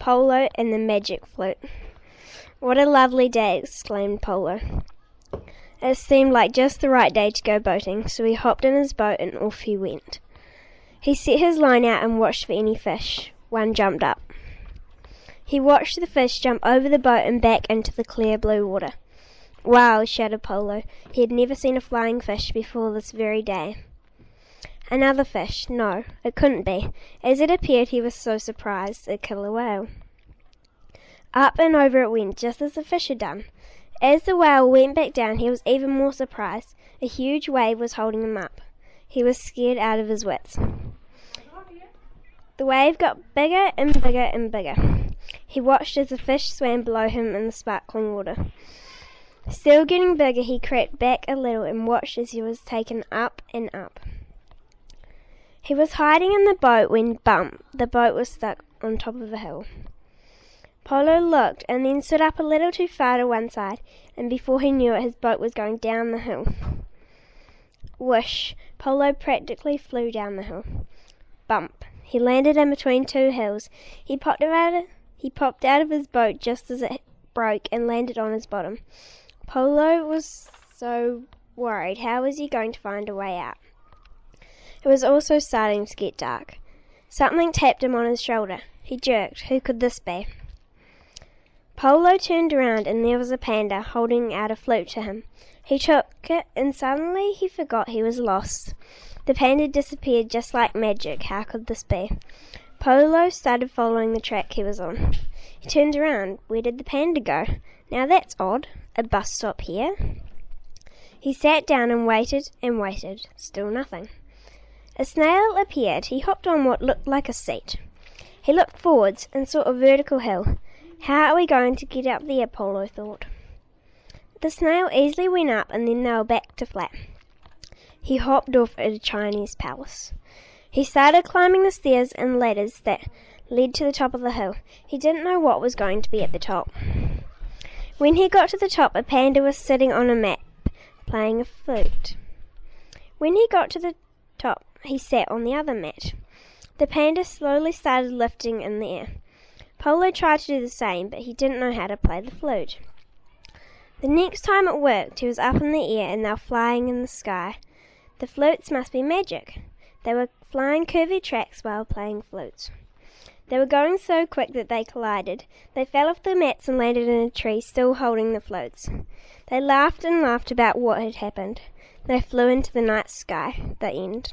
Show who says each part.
Speaker 1: Polo and the Magic Flute. "What a lovely day," exclaimed Polo. It seemed like just the right day to go boating, so he hopped in his boat and off he went. He set his line out and watched for any fish. One jumped up. He watched the fish jump over the boat and back into the clear blue water. "Wow," shouted Polo. He had never seen a flying fish before this very day. Another fish. No, it couldn't be. As it appeared, he was so surprised, a killer whale. Up and over it went, just as the fish had done. As the whale went back down, he was even more surprised. A huge wave was holding him up. He was scared out of his wits. The wave got bigger and bigger and bigger. He watched as the fish swam below him in the sparkling water. Still getting bigger, he crept back a little and watched as he was taken up and up. He was hiding in the boat when, bump, the boat was stuck on top of a hill. Polo looked and then stood up a little too far to one side, and before he knew it, his boat was going down the hill. Whoosh! Polo practically flew down the hill. Bump! He landed in between two hills. He popped out of his boat just as it broke and landed on his bottom. Polo was so worried. How was he going to find a way out? It was also starting to get dark. Something tapped him on his shoulder. He jerked. Who could this be? Polo turned around and there was a panda holding out a flute to him. He took it and suddenly he forgot he was lost. The panda disappeared just like magic. How could this be? Polo started following the track he was on. He turned around. Where did the panda go? Now that's odd. A bus stop here? He sat down and waited and waited. Still nothing. A snail appeared. He hopped on what looked like a seat. He looked forwards and saw a vertical hill. How are we going to get up there? Polo thought. The snail easily went up and then they were back to flat. He hopped off at a Chinese palace. He started climbing the stairs and ladders that led to the top of the hill. He didn't know what was going to be at the top. When he got to the top, a panda was sitting on a mat, playing a flute. When he got to the top, he sat on the other mat. The panda slowly started lifting in the air. Polo tried to do the same, but he didn't know how to play the flute. The next time it worked, he was up in the air and they were flying in the sky. The flutes must be magic. They were flying curvy tracks while playing flutes. They were going so quick that they collided. They fell off the mats and landed in a tree, still holding the floats. They laughed and laughed about what had happened. They flew into the night sky. The end.